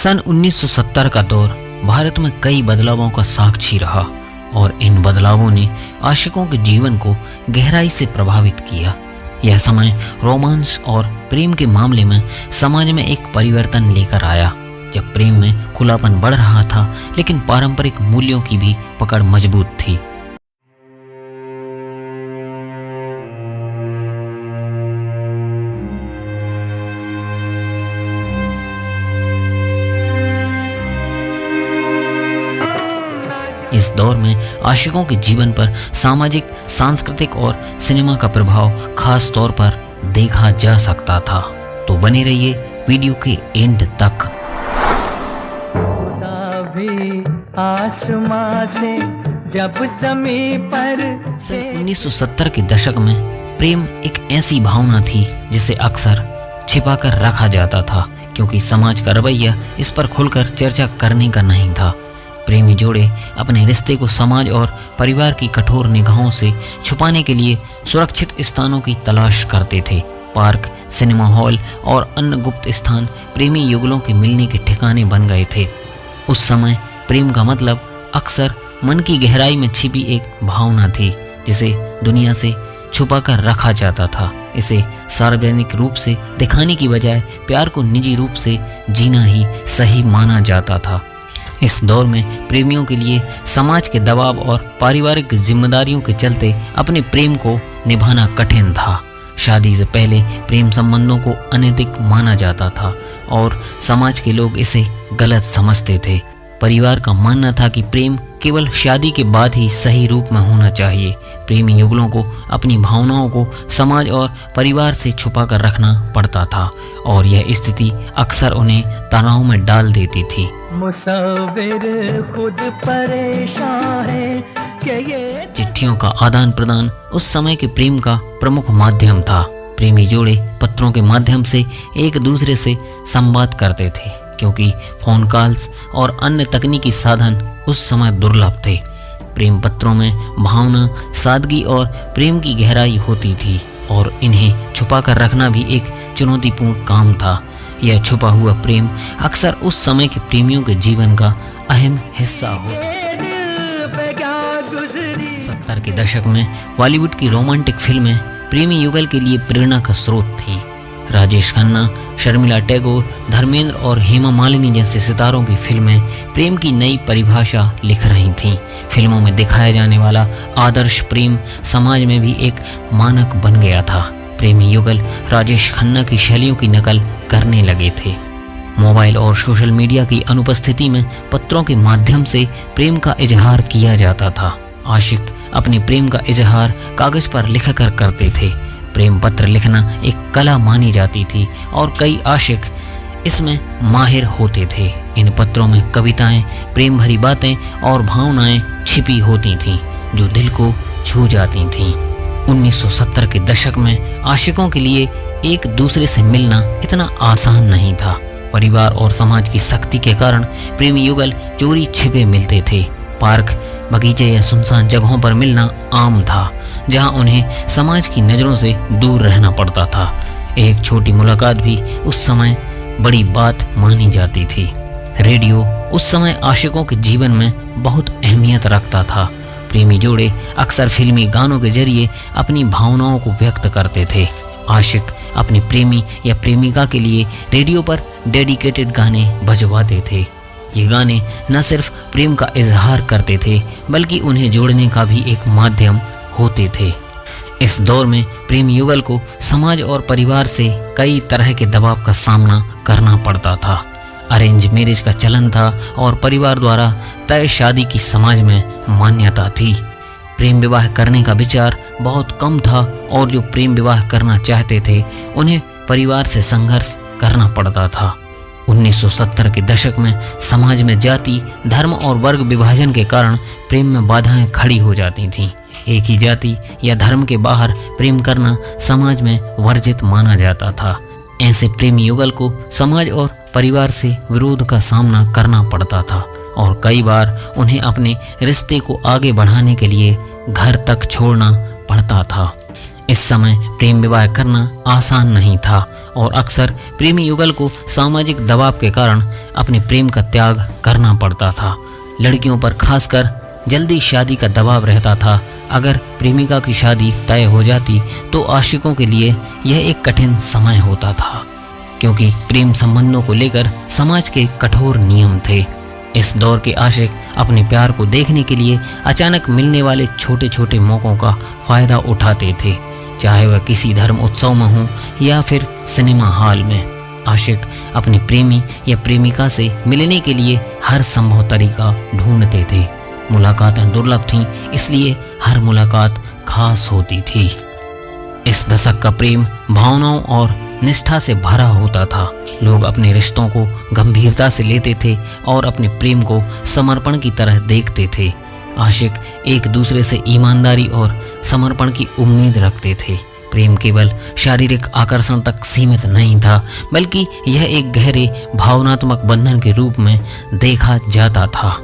सन 1970 का दौर भारत में कई बदलावों का साक्षी रहा और इन बदलावों ने आशिकों के जीवन को गहराई से प्रभावित किया। यह समय रोमांस और प्रेम के मामले में समाज में एक परिवर्तन लेकर आया, जब प्रेम में खुलापन बढ़ रहा था लेकिन पारंपरिक मूल्यों की भी पकड़ मजबूत थी। इस दौर में आशिकों के जीवन पर सामाजिक, सांस्कृतिक और सिनेमा का प्रभाव खास तौर पर देखा जा सकता था। तो बने रहिए वीडियो के एंड तक। आसमां से जब ज़मीं पर सन 1970 के दशक में प्रेम एक ऐसी भावना थी जिसे अक्सर छिपाकर रखा जाता था, क्योंकि समाज का रवैया इस पर खुलकर चर्चा करने का नहीं था। प्रेमी जोड़े अपने रिश्ते को समाज और परिवार की कठोर निगाहों से छुपाने के लिए सुरक्षित स्थानों की तलाश करते थे। पार्क, सिनेमा हॉल और अन्य गुप्त स्थान प्रेमी युगलों के मिलने के ठिकाने बन गए थे। उस समय प्रेम का मतलब अक्सर मन की गहराई में छिपी एक भावना थी, जिसे दुनिया से छुपाकर रखा जाता था। इसे सार्वजनिक रूप से दिखाने की बजाय प्यार को निजी रूप से जीना ही सही माना जाता था। इस दौर में प्रेमियों के लिए समाज के दबाव और पारिवारिक जिम्मेदारियों के चलते अपने प्रेम को निभाना कठिन था। शादी से पहले प्रेम संबंधों को अनैतिक माना जाता था और समाज के लोग इसे गलत समझते थे। परिवार का मानना था कि प्रेम केवल शादी के बाद ही सही रूप में होना चाहिए। प्रेमी युगलों को अपनी भावनाओं को समाज और परिवार से छुपा कर रखना पड़ता था और यह स्थिति अक्सर उन्हें तनाव में डाल देती थी। मुसव्विर खुद परेशान है कि ये चिट्ठियों का आदान प्रदान उस समय के प्रेम का प्रमुख माध्यम था। प्रेमी जोड़े पत्रों के माध्यम से एक दूसरे से संवाद करते थे, क्योंकि फोन कॉल्स और अन्य तकनीकी साधन उस समय दुर्लभ थे। प्रेम पत्रों में भावना, सादगी और प्रेम की गहराई होती थी और इन्हें छुपाकर रखना भी एक चुनौतीपूर्ण काम था। यह छुपा हुआ प्रेम अक्सर उस समय के प्रेमियों के जीवन का अहम हिस्सा होता। 70 के दशक में बॉलीवुड की रोमांटिक फिल्में प्रेमी युगल के लिए प्रेरणा का स्रोत थीं। राजेश खन्ना, शर्मिला टैगोर, धर्मेंद्र और हेमा मालिनी जैसे सितारों की फिल्में प्रेम की नई परिभाषा लिख रही थीं। फिल्मों में दिखाया जाने वाला आदर्श प्रेम समाज में भी एक मानक बन गया था। प्रेमी युगल राजेश खन्ना की शैलियों की नकल करने लगे थे। मोबाइल और सोशल मीडिया की अनुपस्थिति में पत्रों के माध्यम से प्रेम का इजहार किया जाता था। आशिक अपने प्रेम का इजहार कागज पर लिखकर करते थे। प्रेम पत्र लिखना एक कला मानी जाती थी और कई आशिक इसमें माहिर होते थे। इन पत्रों में कविताएं, प्रेम भरी बातें और भावनाएं छिपी होती थीं, जो दिल को छू जाती थीं। 1970 के दशक में आशिकों के लिए एक दूसरे से मिलना इतना आसान नहीं था। परिवार और समाज की सख्ती के कारण प्रेमी युगल चोरी छिपे मिलते थे। पार्क, बगीचे या सुनसान जगहों पर मिलना आम था, जहां उन्हें समाज की नज़रों से दूर रहना पड़ता था। एक छोटी मुलाकात भी उस समय बड़ी बात मानी जाती थी। रेडियो उस समय आशिकों के जीवन में बहुत अहमियत रखता था। प्रेमी जोड़े अक्सर फिल्मी गानों के जरिए अपनी भावनाओं को व्यक्त करते थे। आशिक अपने प्रेमी या प्रेमिका के लिए रेडियो पर डेडिकेटेड गाने बजवाते थे। ये गाने न सिर्फ प्रेम का इजहार करते थे, बल्कि उन्हें जोड़ने का भी एक माध्यम होते थे। इस दौर में प्रेमी युगल को समाज और परिवार से कई तरह के दबाव का सामना करना पड़ता था। अरेंज मैरिज का चलन था और परिवार द्वारा तय शादी की समाज में मान्यता थी। प्रेम विवाह करने का विचार बहुत कम था और जो प्रेम विवाह करना चाहते थे उन्हें परिवार से संघर्ष करना पड़ता था। 1970 के दशक में समाज में जाति, धर्म और वर्ग विभाजन के कारण प्रेम में बाधाएं खड़ी हो जाती थीं। एक ही जाति या धर्म के बाहर प्रेम करना समाज में वर्जित माना जाता था। ऐसे प्रेमी युगल को समाज और परिवार से विरोध का सामना करना पड़ता था और कई बार उन्हें अपने रिश्ते को आगे बढ़ाने के लिए घर तक छोड़ना पड़ता था। इस समय प्रेम विवाह करना आसान नहीं था और अक्सर प्रेमी युगल को सामाजिक दबाव के कारण अपने प्रेम का त्याग करना पड़ता था। लड़कियों पर खासकर जल्दी शादी का दबाव रहता था। अगर प्रेमिका की शादी तय हो जाती तो आशिकों के लिए यह एक कठिन समय होता था, क्योंकि प्रेम संबंधों को लेकर समाज के कठोर नियम थे। इस दौर के आशिक अपने प्यार को देखने के लिए अचानक मिलने वाले छोटे छोटे मौक़ों का फायदा उठाते थे, चाहे वह किसी धर्म उत्सव में हो या फिर सिनेमा हॉल में। आशिक अपने प्रेमी या प्रेमिका से मिलने के लिए हर संभव तरीका ढूंढते थे। मुलाकातें दुर्लभ थीं, इसलिए हर मुलाकात खास होती थी। इस दशक का प्रेम भावनाओं और निष्ठा से भरा होता था। लोग अपने रिश्तों को गंभीरता से लेते थे और अपने प्रेम को समर्पण की तरह देखते थे। आशिक एक दूसरे से ईमानदारी और समर्पण की उम्मीद रखते थे। प्रेम केवल शारीरिक आकर्षण तक सीमित नहीं था, बल्कि यह एक गहरे भावनात्मक बंधन के रूप में देखा जाता था।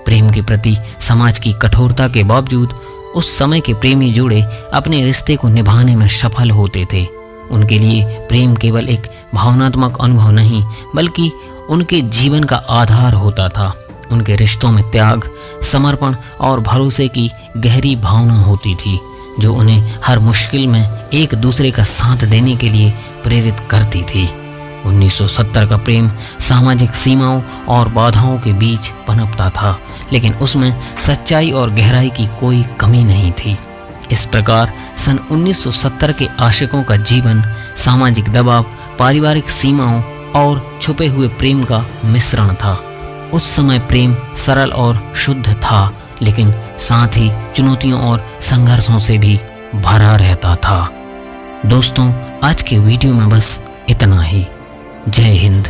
प्रेम के प्रति समाज की कठोरता के बावजूद उस समय के प्रेमी जोड़े अपने रिश्ते को निभाने में सफल होते थे। उनके लिए प्रेम केवल एक भावनात्मक अनुभव नहीं, बल्कि उनके जीवन का आधार होता था। उनके रिश्तों में त्याग, समर्पण और भरोसे की गहरी भावना होती थी, जो उन्हें हर मुश्किल में एक दूसरे का साथ देने के लिए प्रेरित करती थी। 1970 का प्रेम सामाजिक सीमाओं और बाधाओं के बीच पनपता था, लेकिन उसमें सच्चाई और गहराई की कोई कमी नहीं थी। इस प्रकार सन 1970 के आशिकों का जीवन सामाजिक दबाव, पारिवारिक सीमाओं और छुपे हुए प्रेम का मिश्रण था। उस समय प्रेम सरल और शुद्ध था, लेकिन साथ ही चुनौतियों और संघर्षों से भी भरा रहता था। दोस्तों, आज के वीडियो में बस इतना ही। जय हिंद।